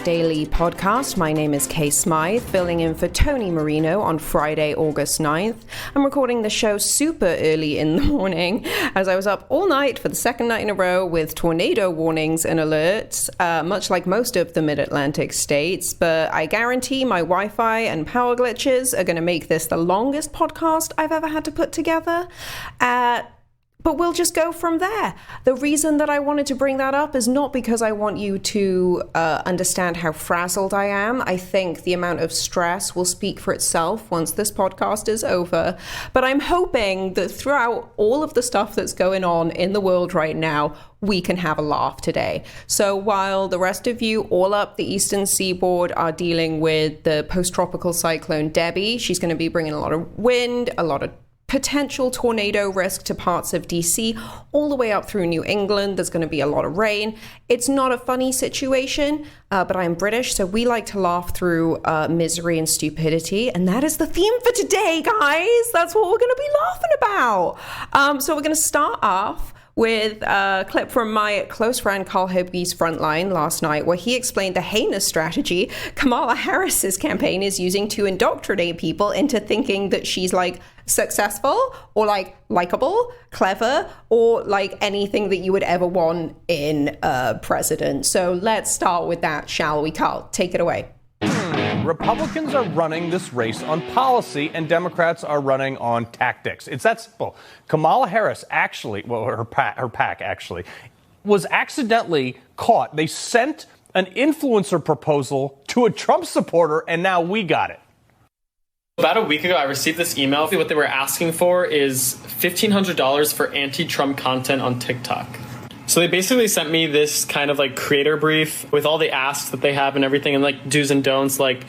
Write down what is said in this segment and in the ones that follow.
Daily podcast. My name is Smythe, filling in for Tony Marino on Friday, August 9th. I'm recording the show super early in the morning as I was up all night for the second night in a row with tornado warnings and alerts, much like most of the mid-Atlantic states. But I guarantee my Wi-Fi and power glitches are going to make this the longest podcast I've ever had to put together. But we'll just go from there. The reason that I wanted to bring that up is not because I want you to understand how frazzled I am. I think the amount of stress will speak for itself once this podcast is over. But I'm hoping that throughout all of the stuff that's going on in the world right now, we can have a laugh today. So while the rest of you all up the eastern seaboard are dealing with the post-tropical cyclone Debbie, she's going to be bringing a lot of wind, a lot of potential tornado risk to parts of DC, all the way up through New England. There's going to be a lot of rain. It's not a funny situation, but I'm British, so we like to laugh through misery and stupidity, and that is the theme for today, guys. That's what we're going to be laughing about. So we're going to start off with a clip from my close friend Carl Higbie's Frontline last night, where he explained the heinous strategy Kamala Harris's campaign is using to indoctrinate people into thinking that she's like successful or like likable, clever, or like anything that you would ever want in a president. So let's start with that, shall we? Carl, take it away. Republicans are running this race on policy and Democrats are running on tactics. It's that simple. Kamala Harris actually, well, her PAC actually, was accidentally caught. They sent an influencer proposal to a Trump supporter, and now we got it. About a week ago, I received this email. What they were asking for is $1,500 for anti-Trump content on TikTok. So they basically sent me this kind of like creator brief with all the asks that they have and everything, and like do's and don'ts, like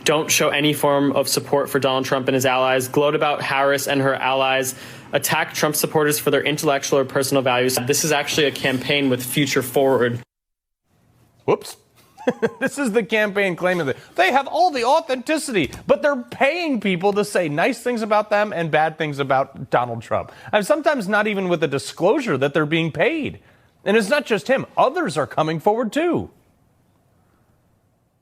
don't show any form of support for Donald Trump and his allies, gloat about Harris and her allies, attack Trump supporters for their intellectual or personal values. This is actually a campaign with Future Forward. Whoops. This is the campaign claiming that they have all the authenticity, but they're paying people to say nice things about them and bad things about Donald Trump. And sometimes not even with a disclosure that they're being paid. And it's not just him. Others are coming forward, too.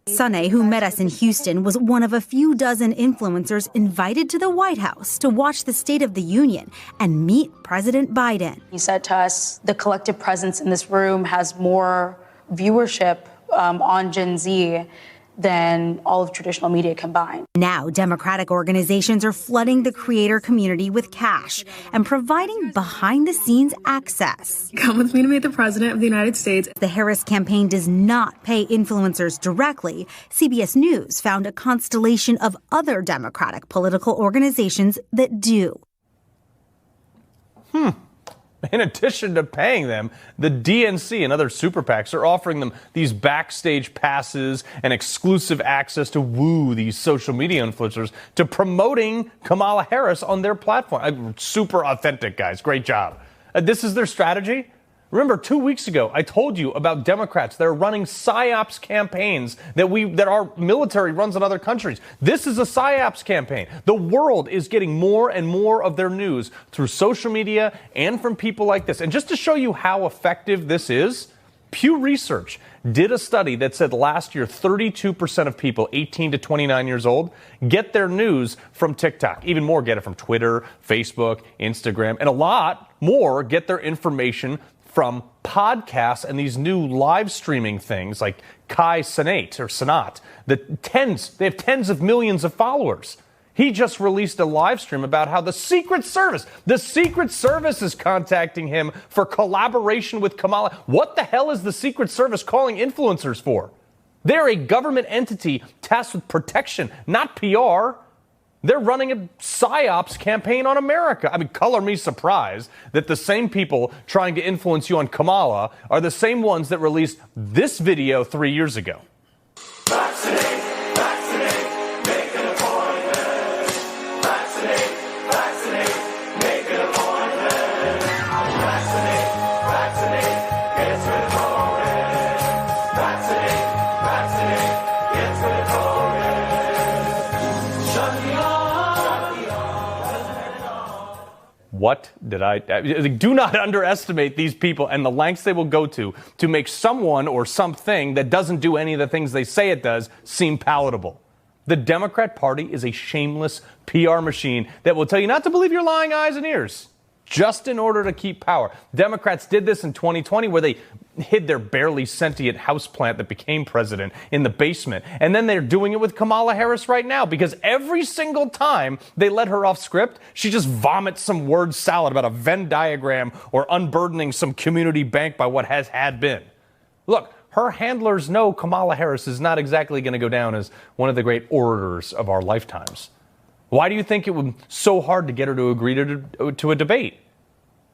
Sunny, who met us in Houston, was one of a few dozen influencers invited to the White House to watch the State of the Union and meet President Biden. He said to us, the collective presence in this room has more viewership on Gen Z than all of traditional media combined. Now, Democratic organizations are flooding the creator community with cash and providing behind-the-scenes access. Come with me to meet the President of the United States. The Harris campaign does not pay influencers directly. CBS News found a constellation of other Democratic political organizations that do. In addition to paying them, the DNC and other super PACs are offering them these backstage passes and exclusive access to woo these social media influencers to promoting Kamala Harris on their platform. Super authentic, guys. Great job. This is their strategy. Remember, 2 weeks ago, I told you about Democrats that are running PSYOPs campaigns that our military runs in other countries. This is a PSYOPs campaign. The world is getting more and more of their news through social media and from people like this. And just to show you how effective this is, Pew Research did a study that said last year 32% of people 18 to 29 years old get their news from TikTok. Even more get it from Twitter, Facebook, Instagram, and a lot more get their information from podcasts and these new live streaming things like Kai Cenat. They have tens of millions of followers. He just released a live stream about how the Secret Service is contacting him for collaboration with Kamala. What the hell is the Secret Service calling influencers for? They're a government entity tasked with protection, not PR. They're running a PSYOPs campaign on America. I mean, color me surprised that the same people trying to influence you on Kamala are the same ones that released this video 3 years ago. Vaccinate, vaccinate, make an appointment. Vaccinate, vaccinate, make an appointment. Vaccinate, vaccinate, gets rid of COVID. Vaccinate, vaccinate, gets rid of COVID. Shut the What did I do? Not underestimate these people and the lengths they will go to make someone or something that doesn't do any of the things they say it does seem palatable. The Democrat Party is a shameless PR machine that will tell you not to believe your lying eyes and ears, just in order to keep power. Democrats did this in 2020 where they hid their barely sentient houseplant that became president in the basement. And then they're doing it with Kamala Harris right now because every single time they let her off script, she just vomits some word salad about a Venn diagram or unburdening some community bank by what has had been. Look, her handlers know Kamala Harris is not exactly going to go down as one of the great orators of our lifetimes. Why do you think it was so hard to get her to agree to a debate?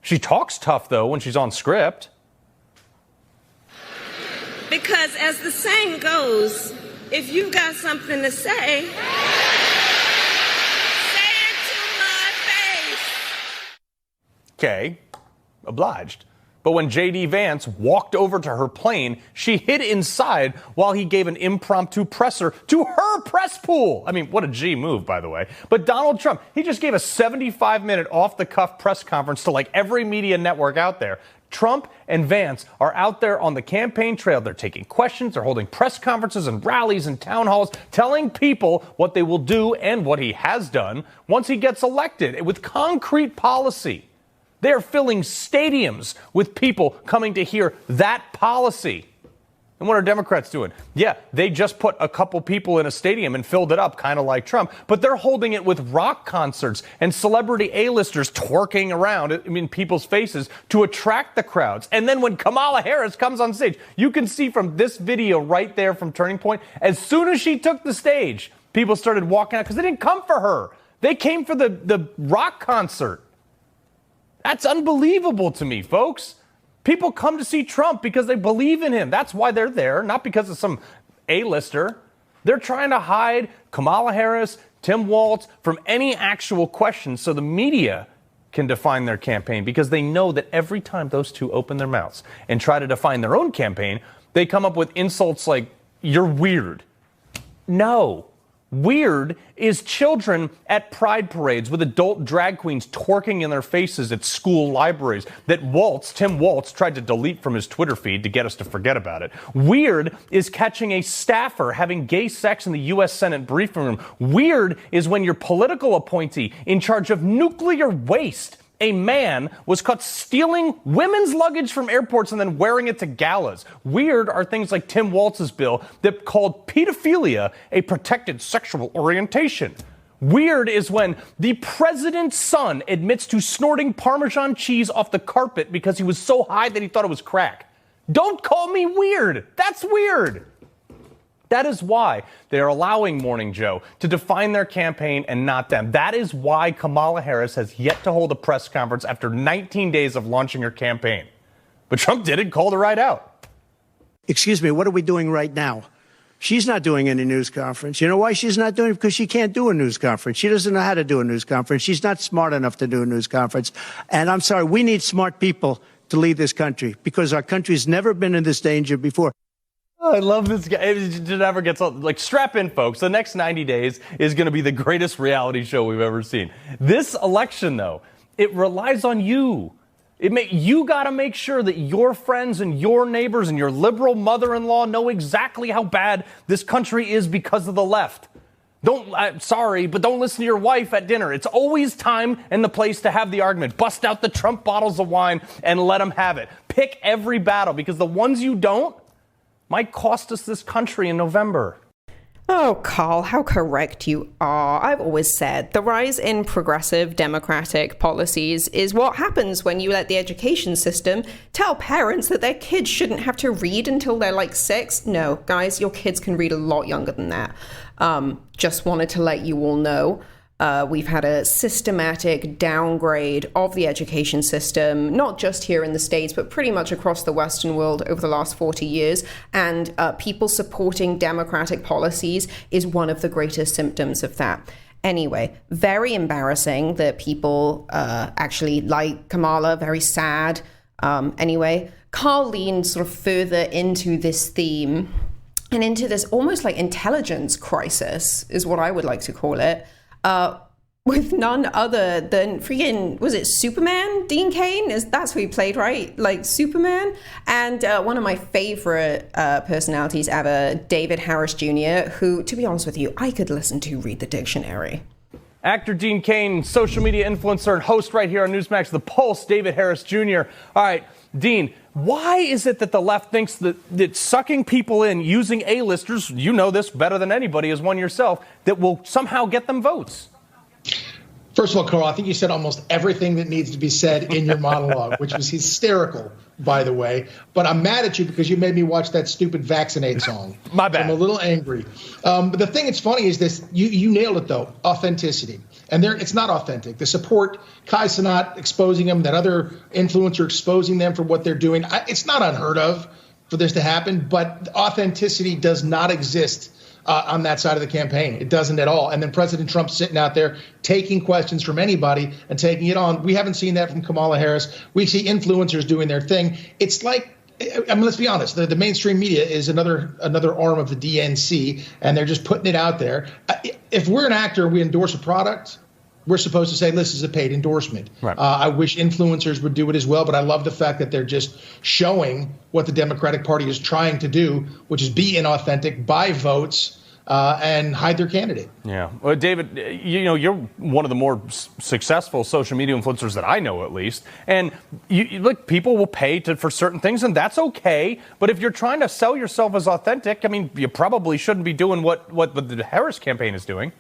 She talks tough, though, when she's on script. Because as the saying goes, if you've got something to say it to my face. Okay, obliged. But when J.D. Vance walked over to her plane, she hid inside while he gave an impromptu presser to her press pool. I mean, what a G move, by the way. But Donald Trump, he just gave a 75-minute off-the-cuff press conference to like every media network out there. Trump and Vance are out there on the campaign trail. They're taking questions. They're holding press conferences and rallies and town halls, telling people what they will do and what he has done once he gets elected with concrete policy. They're filling stadiums with people coming to hear that policy. And what are Democrats doing? Yeah, they just put a couple people in a stadium and filled it up, kind of like Trump. But they're holding it with rock concerts and celebrity A-listers twerking around in people's faces to attract the crowds. And then when Kamala Harris comes on stage, you can see from this video right there from Turning Point, as soon as she took the stage, people started walking out because they didn't come for her. They came for the rock concert. That's unbelievable to me, folks. People come to see Trump because they believe in him. That's why they're there, not because of some A-lister. They're trying to hide Kamala Harris, Tim Walz from any actual questions so the media can define their campaign, because they know that every time those two open their mouths and try to define their own campaign, they come up with insults like, "You're weird." No. Weird is children at pride parades with adult drag queens twerking in their faces at school libraries that Tim Walz, tried to delete from his Twitter feed to get us to forget about it. Weird is catching a staffer having gay sex in the U.S. Senate briefing room. Weird is when your political appointee in charge of nuclear waste, a man, was caught stealing women's luggage from airports and then wearing it to galas. Weird are things like Tim Walz's bill that called pedophilia a protected sexual orientation. Weird is when the president's son admits to snorting Parmesan cheese off the carpet because he was so high that he thought it was crack. Don't call me weird. That's weird. That is why they're allowing Morning Joe to define their campaign and not them. That is why Kamala Harris has yet to hold a press conference after 19 days of launching her campaign. But Trump did it, called her right out. Excuse me, what are we doing right now? She's not doing any news conference. You know why she's not doing it? Because she can't do a news conference. She doesn't know how to do a news conference. She's not smart enough to do a news conference. And I'm sorry, we need smart people to lead this country because our country's never been in this danger before. Oh, I love this guy. It never gets old. Like, strap in, folks. The next 90 days is going to be the greatest reality show we've ever seen. This election, though, it relies on you. You got to make sure that your friends and your neighbors and your liberal mother-in-law know exactly how bad this country is because of the left. Sorry, but don't listen to your wife at dinner. It's always time and the place to have the argument. Bust out the Trump bottles of wine and let them have it. Pick every battle, because the ones you don't might cost us this country in November. Oh, Carl, how correct you are. I've always said the rise in progressive democratic policies is what happens when you let the education system tell parents that their kids shouldn't have to read until they're like 6. No, guys, your kids can read a lot younger than that. Just wanted to let you all know. We've had a systematic downgrade of the education system, not just here in the States, but pretty much across the Western world over the last 40 years. And people supporting democratic policies is one of the greatest symptoms of that. Anyway, very embarrassing that people actually like Kamala, very sad. Anyway, Carl leaned sort of further into this theme and into this almost like intelligence crisis is what I would like to call it. with none other than freaking, was it Superman? Dean Cain? That's who he played, right? Like Superman? And one of my favorite personalities ever, David Harris Jr., who, to be honest with you, I could listen to read the dictionary. Actor Dean Cain, social media influencer and host right here on Newsmax, The Pulse, David Harris Jr. All right, Dean, why is it that the left thinks that sucking people in using A-listers, you know this better than anybody as one yourself, that will somehow get them votes? First of all, Carl, I think you said almost everything that needs to be said in your monologue, which was hysterical, by the way. But I'm mad at you because you made me watch that stupid Vaccinate song. My bad. I'm a little angry. But the thing that's funny is this. You nailed it, though. Authenticity. And it's not authentic. The support, Kai Cenat exposing them, that other influencer exposing them for what they're doing. It's not unheard of for this to happen, but authenticity does not exist on that side of the campaign. It doesn't at all. And then President Trump sitting out there taking questions from anybody and taking it on. We haven't seen that from Kamala Harris. We see influencers doing their thing. It's like, I mean, let's be honest. The mainstream media is another arm of the DNC, and they're just putting it out there. If we're an actor and we endorse a product, we're supposed to say, this is a paid endorsement. Right. I wish influencers would do it as well, but I love the fact that they're just showing what the Democratic Party is trying to do, which is be inauthentic, buy votes, and hide their candidate. Yeah. Well, David, you're one of the more successful social media influencers that I know, at least. And look, people will pay for certain things, and that's okay. But if you're trying to sell yourself as authentic, I mean, you probably shouldn't be doing what the Harris campaign is doing.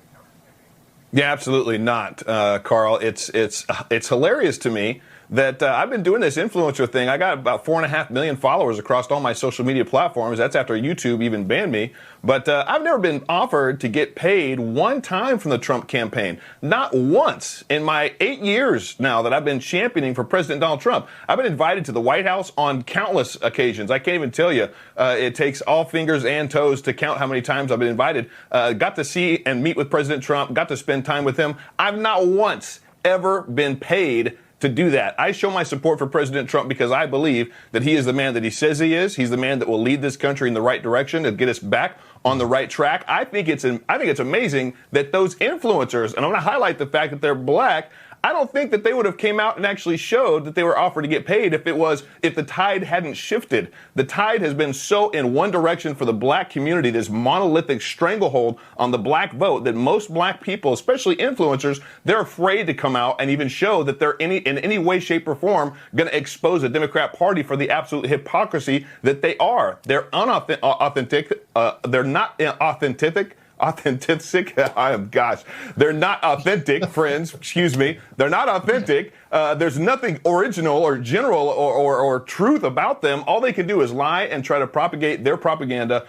Yeah, absolutely not, Carl. It's hilarious to me that I've been doing this influencer thing. I got about 4.5 million followers across all my social media platforms. That's after YouTube even banned me. But I've never been offered to get paid one time from the Trump campaign. Not once in my 8 years now that I've been championing for President Donald Trump. I've been invited to the White House on countless occasions. I can't even tell you. It takes all fingers and toes to count how many times I've been invited. Got to see and meet with President Trump. Got to spend time with him. I've not once ever been paid to do that. I show my support for President Trump because I believe that he is the man that he says he is. He's the man that will lead this country in the right direction and get us back on the right track. I think it's amazing that those influencers, and I'm going to highlight the fact that they're black, I don't think that they would have came out and actually showed that they were offered to get paid if the tide hadn't shifted. The tide has been so in one direction for the black community, this monolithic stranglehold on the black vote, that most black people, especially influencers, they're afraid to come out and even show that they're in any way, shape, or form going to expose the Democrat Party for the absolute hypocrisy that they are. They're unauthentic. They're not authentic. They're not authentic, friends. Excuse me. They're not authentic. There's nothing original or general or truth about them. All they can do is lie and try to propagate their propaganda,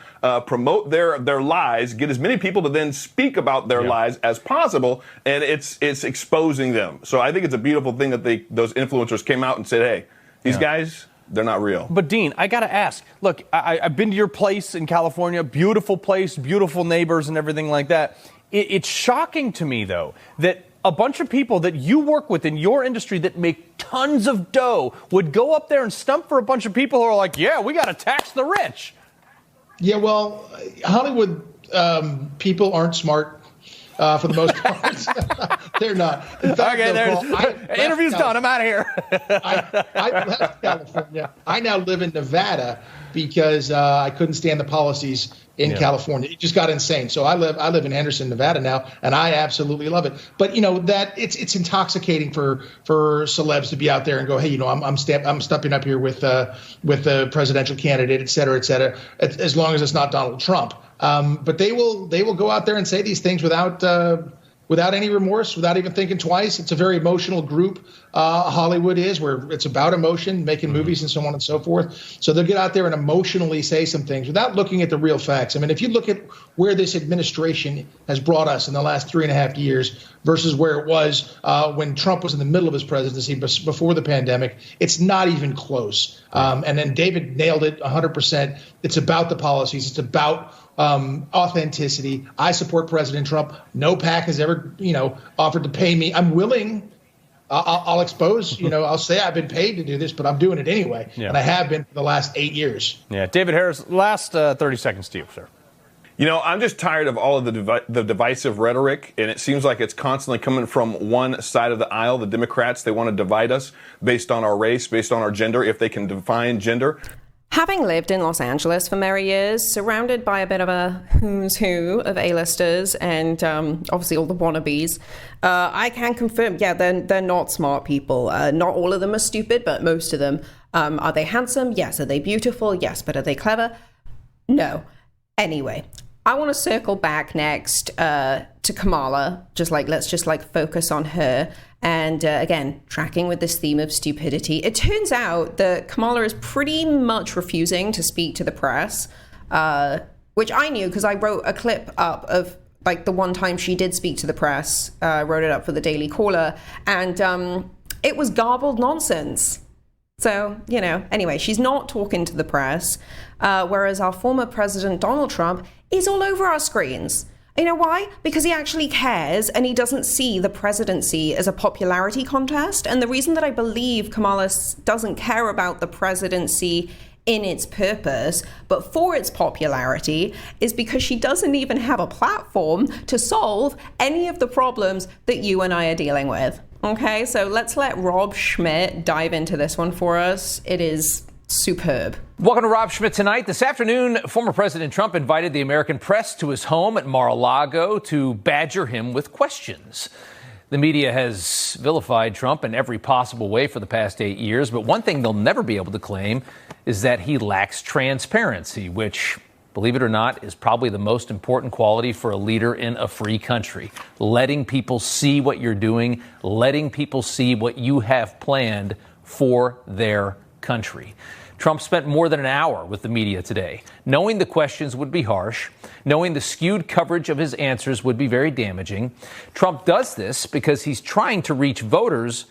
promote their lies, get as many people to then speak about their lies as possible, and it's exposing them. So I think it's a beautiful thing that those influencers came out and said, hey, these guys, they're not real. But Dean, I got to ask, look, I've been to your place in California, beautiful place, beautiful neighbors and everything like that. It's shocking to me, though, that a bunch of people that you work with in your industry that make tons of dough would go up there and stump for a bunch of people who are like, yeah, we got to tax the rich. Yeah, well, Hollywood people aren't smart. For the most part, they're not. In fact, okay, interview's done. I'm out of here. I left California. I now live in Nevada because I couldn't stand the policies in California. It just got insane. So I live in Henderson, Nevada now, and I absolutely love it. But that it's intoxicating for celebs to be out there and go, hey, I'm stepping up here with the presidential candidate, et cetera, as long as it's not Donald Trump. But they will go out there and say these things without any remorse, without even thinking twice. It's a very emotional group. Hollywood is, where it's about emotion, making movies and so on and so forth. So they'll get out there and emotionally say some things without looking at the real facts. I mean, if you look at where this administration has brought us in the last 3.5 years versus where it was when Trump was in the middle of his presidency before the pandemic, it's not even close. And then David nailed it 100%. It's about the policies. It's about authenticity. I support President Trump. No PAC has ever, offered to pay me. I'm willing. I'll expose, I'll say I've been paid to do this, but I'm doing it anyway. Yeah. And I have been for the last 8 years. Yeah. David Harris, last 30 seconds to you, sir. You know, I'm just tired of all of the divisive rhetoric, and it seems like it's constantly coming from one side of the aisle. The Democrats, they want to divide us based on our race, based on our gender, if they can define gender. Having lived in Los Angeles for many years, surrounded by a bit of a who's who of A-listers and obviously all the wannabes, I can confirm, yeah, they're not smart people. Not all of them are stupid, but most of them. Are they handsome? Yes. Are they beautiful? Yes. But are they clever? No. Anyway, I want to circle back next to Kamala. Let's just focus on her. And again, tracking with this theme of stupidity, it turns out that Kamala is pretty much refusing to speak to the press, which I knew because I wrote a clip up of the one time she did speak to the press, wrote it up for the Daily Caller, and it was garbled nonsense. So, anyway, she's not talking to the press, whereas our former president, Donald Trump, is all over our screens. You know why? Because he actually cares and he doesn't see the presidency as a popularity contest. And the reason that I believe Kamala doesn't care about the presidency in its purpose, but for its popularity, is because she doesn't even have a platform to solve any of the problems that you and I are dealing with. Okay, so let's let Rob Schmitt dive into this one for us. It is superb. Welcome to Rob Schmitt Tonight. This afternoon, former President Trump invited the American press to his home at Mar-a-Lago to badger him with questions. The media has vilified Trump in every possible way for the past 8 years, but one thing they'll never be able to claim is that he lacks transparency, which, believe it or not, is probably the most important quality for a leader in a free country. Letting people see what you're doing, letting people see what you have planned for their country. Trump spent more than an hour with the media today, knowing the questions would be harsh, knowing the skewed coverage of his answers would be very damaging. Trump does this because he's trying to reach voters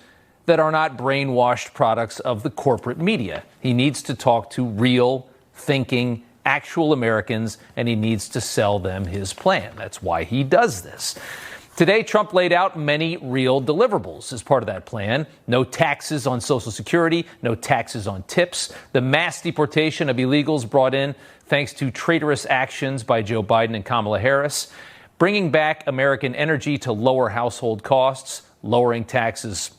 that are not brainwashed products of the corporate media. He needs to talk to real, thinking, actual Americans, and he needs to sell them his plan. That's why he does this. Today, Trump laid out many real deliverables as part of that plan. No taxes on Social Security, no taxes on tips, the mass deportation of illegals brought in thanks to traitorous actions by Joe Biden and Kamala Harris, bringing back American energy to lower household costs, lowering taxes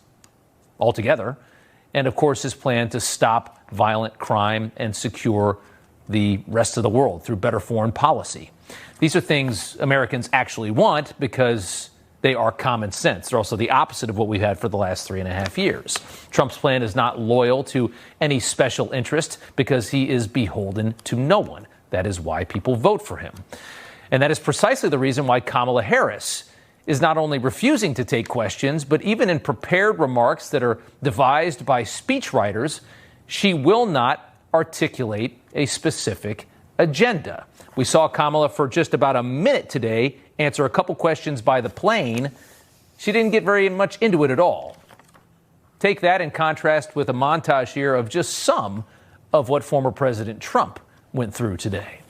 altogether, and of course his plan to stop violent crime and secure the rest of the world through better foreign policy. These are things Americans actually want because they are common sense. They're also the opposite of what we've had for the last 3.5 years. Trump's plan is not loyal to any special interest because he is beholden to no one. That is why people vote for him. And that is precisely the reason why Kamala Harris is not only refusing to take questions, but even in prepared remarks that are devised by speechwriters, she will not articulate a specific agenda. We saw Kamala for just about a minute today answer a couple questions by the plane. She didn't get very much into it at all. Take that in contrast with a montage here of just some of what former President Trump went through today.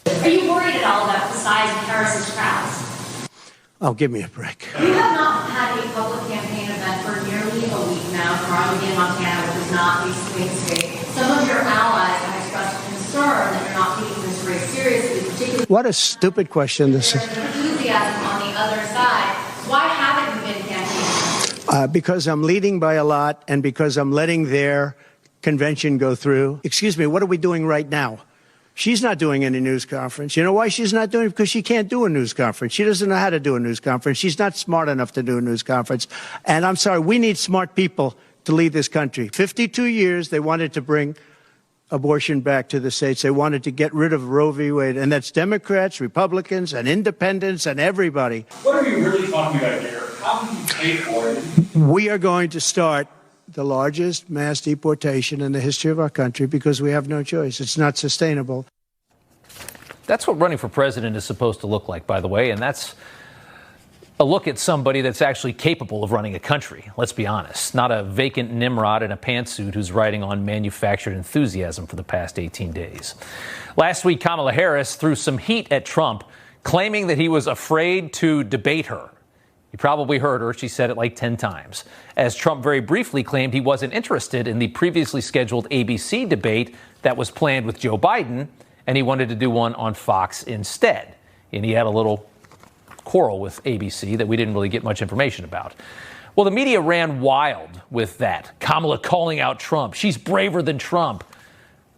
Are you worried at all about the size of Harris's crowds? Oh, give me a break. You have not had a public campaign event for nearly a week now for Arlington, Montana, which is not a state. Some of your allies have expressed concern that you're not taking this race seriously, particularly. What a stupid question this is. Enthusiasm on the other side. Why haven't you been campaigning? Because I'm leading by a lot and because I'm letting their convention go through. Excuse me, what are we doing right now? She's not doing any news conference. You know why she's not doing it? Because she can't do a news conference. She doesn't know how to do a news conference. She's not smart enough to do a news conference. And I'm sorry, we need smart people to lead this country. 52 years, they wanted to bring abortion back to the states. They wanted to get rid of Roe v. Wade. And that's Democrats, Republicans, and independents, and everybody. What are you really talking about here? How can you pay for it? We are going to start the largest mass deportation in the history of our country because we have no choice. It's not sustainable. That's what running for president is supposed to look like, by the way, and that's a look at somebody that's actually capable of running a country, let's be honest, not a vacant Nimrod in a pantsuit who's riding on manufactured enthusiasm for the past 18 days. Last week, Kamala Harris threw some heat at Trump, claiming that he was afraid to debate her. You probably heard her. She said it like 10 times. As Trump very briefly claimed he wasn't interested in the previously scheduled ABC debate that was planned with Joe Biden and he wanted to do one on Fox instead. And he had a little quarrel with ABC that we didn't really get much information about. Well, the media ran wild with that. Kamala calling out Trump. She's braver than Trump.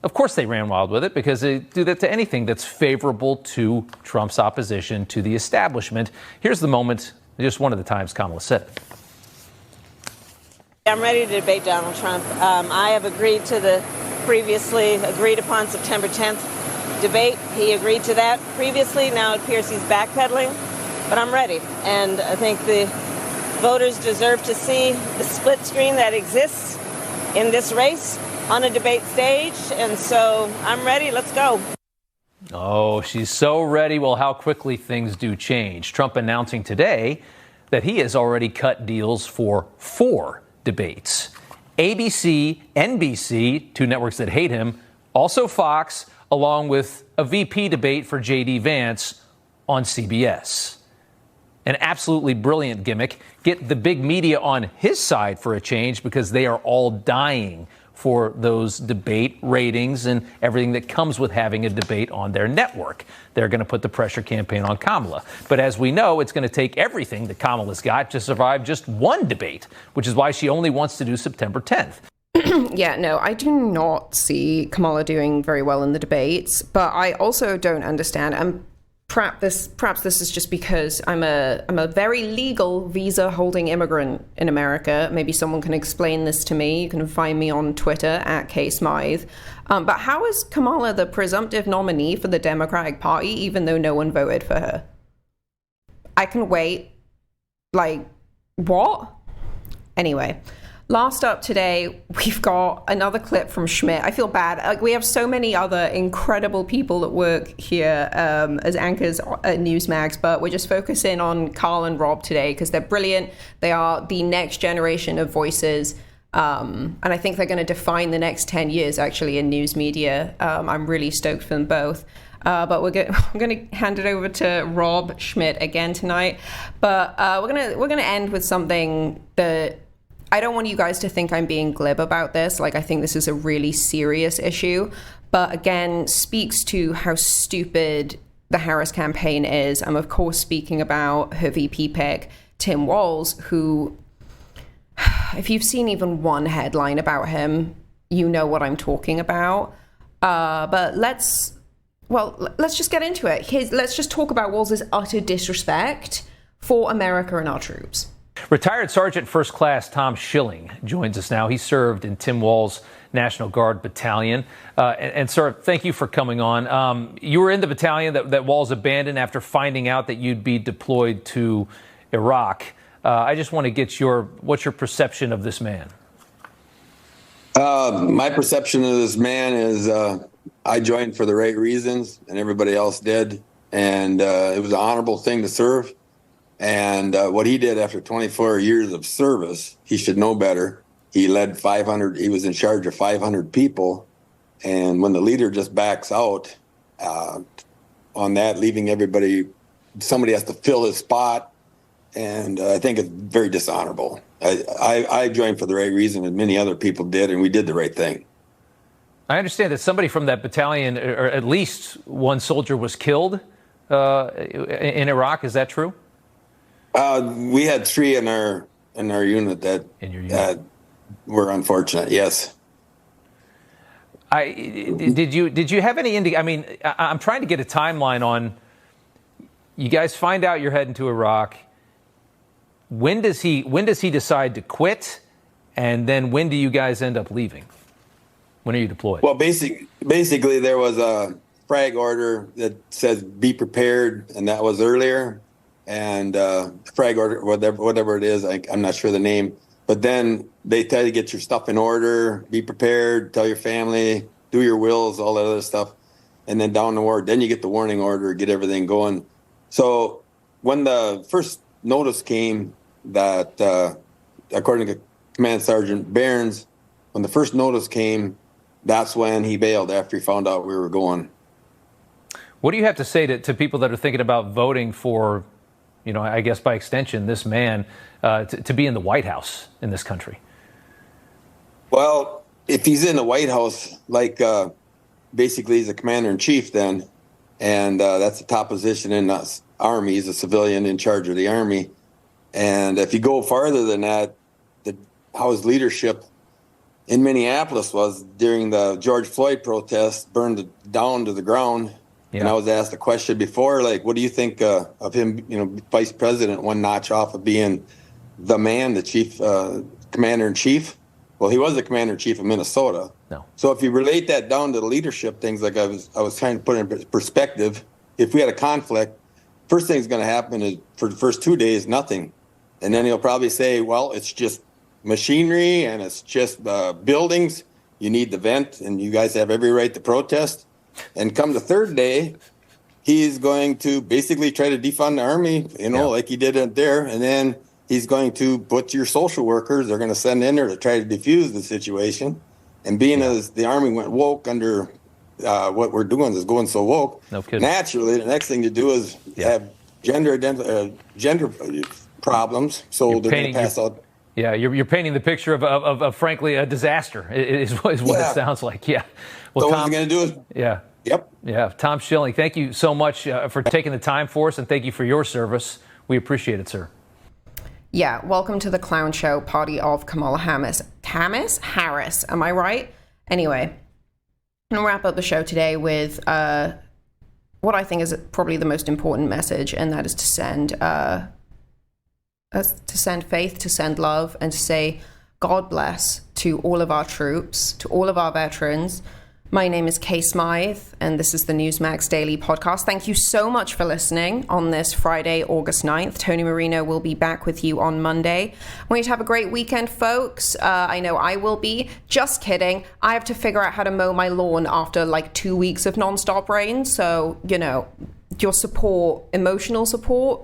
Of course they ran wild with it because they do that to anything that's favorable to Trump's opposition to the establishment. Here's the moment, just one of the times Kamala said it. I'm ready to debate Donald Trump. I have agreed to the previously agreed upon September 10th debate. He agreed to that previously. Now it appears he's backpedaling, but I'm ready. And I think the voters deserve to see the split screen that exists in this race on a debate stage. And so I'm ready. Let's go. Oh, she's so ready. Well, how quickly things do change. Trump announcing today that he has already cut deals for 4 debates. ABC, NBC, 2 networks that hate him, also Fox, along with a VP debate for J.D. Vance on CBS. An absolutely brilliant gimmick. Get the big media on his side for a change because they are all dying for those debate ratings and everything that comes with having a debate on their network. They're going to put the pressure campaign on Kamala. But as we know, it's going to take everything that Kamala's got to survive just one debate, which is why she only wants to do September 10th. Yeah, no, I do not see Kamala doing very well in the debates, but I also don't understand. And perhaps this is just because I'm a very legal visa-holding immigrant in America. Maybe someone can explain this to me. You can find me on Twitter at @Smythe. But how is Kamala the presumptive nominee for the Democratic Party, even though no one voted for her? I can wait. Like, what? Anyway. Last up today, we've got another clip from Schmitt. I feel bad. Like, we have so many other incredible people that work here as anchors at Newsmax, but we're just focusing on Carl and Rob today because they're brilliant. They are the next generation of voices, and I think they're going to define the next 10 years, actually, in news media. I'm really stoked for them both. But we're going to hand it over to Rob Schmitt again tonight. But we're gonna end with something that I don't want you guys to think I'm being glib about this. Like, I think this is a really serious issue, but again, speaks to how stupid the Harris campaign is. I'm, of course, speaking about her VP pick, Tim Walz, who, if you've seen even one headline about him, you know what I'm talking about. But let's just get into it. Let's just talk about Walz's utter disrespect for America and our troops. Retired Sergeant First Class Tom Schilling joins us now. He served in Tim Walz National Guard Battalion. And sir, thank you for coming on. You were in the battalion that Walz abandoned after finding out that you'd be deployed to Iraq. I just want to get what's your perception of this man? My perception of this man is I joined for the right reasons, and everybody else did. And it was an honorable thing to serve. And what he did after 24 years of service, he should know better. He led 500. He was in charge of 500 people. And when the leader just backs out on that, leaving somebody has to fill his spot. And I think it's very dishonorable. I joined for the right reason, and many other people did, and we did the right thing. I understand that somebody from that battalion, or at least one soldier, was killed in Iraq. Is that true? We had 3 in our unit that were unfortunate. Yes. Did you have any I mean, I'm trying to get a timeline on. You guys find out you're heading to Iraq. When does he decide to quit, and then when do you guys end up leaving? When are you deployed? Well, basically there was a frag order that says be prepared, and that was earlier. And frag order, whatever it is, I'm not sure the name. But then they tell you to get your stuff in order, be prepared, tell your family, do your wills, all that other stuff. And then down the ward, then you get the warning order, get everything going. So when the first notice came that, according to Command Sergeant Barnes, when the first notice came, that's when he bailed after he found out we were going. What do you have to say to people that are thinking about voting for, I guess by extension, this man to be in the White House in this country? Well, if he's in the White House, like basically he's a commander-in-chief then, and that's the top position in the Army. He's a civilian in charge of the Army. And if you go farther than that, how his leadership in Minneapolis was during the George Floyd protest, burned it down to the ground. Yeah. And I was asked a question before, like, what do you think of him, vice president, one notch off of being the man, the chief, commander-in-chief? Well, he was the commander-in-chief of Minnesota. No. So if you relate that down to the leadership things, like I was trying to put in perspective, if we had a conflict, first thing's going to happen is for the first 2 days, nothing. And then he'll probably say, well, it's just machinery and it's just buildings. You need the vent and you guys have every right to protest. And come the third day, he's going to basically try to defund the Army, like he did there. And then he's going to put your social workers, they're going to send in there to try to defuse the situation. And being as the Army went woke under what we're doing is going so woke, no kidding. Naturally, the next thing to do is have gender problems. So they're going to pass out. Yeah, you're painting the picture of frankly, a disaster is what it sounds like. Yeah. Well, so Tom, what he's going to do is... Yeah. Yep. Yeah. Tom Schilling, thank you so much for taking the time for us, and thank you for your service. We appreciate it, sir. Yeah, welcome to the clown show party of Kamala Harris. Harris, am I right? Anyway, I'm going to wrap up the show today with what I think is probably the most important message, and that is to send faith, to send love, and to say God bless to all of our troops, to all of our veterans. My name is Kay Smythe, and this is the Newsmax Daily Podcast. Thank you so much for listening on this Friday, August 9th. Tony Marino will be back with you on Monday. I want you to have a great weekend, folks. I know I will be. Just kidding. I have to figure out how to mow my lawn after like 2 weeks of nonstop rain. So, your support, emotional support,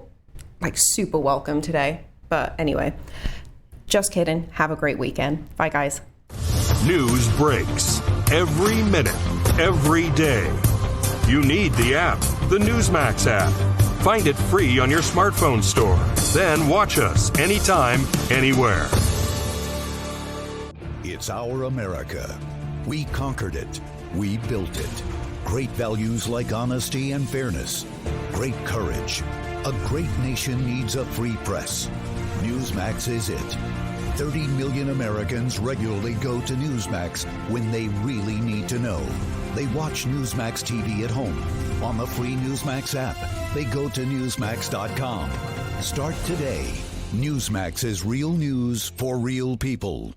like super welcome today. But anyway, just kidding. Have a great weekend. Bye, guys. News breaks every minute, every day. You need the app, the Newsmax app. Find it free on your smartphone store. Then watch us anytime, anywhere. It's our America. We conquered it. We built it. Great values like honesty and fairness. Great courage. A great nation needs a free press. Newsmax is it. 30 million Americans regularly go to Newsmax when they really need to know. They watch Newsmax TV at home. On the free Newsmax app, they go to Newsmax.com. Start today. Newsmax is real news for real people.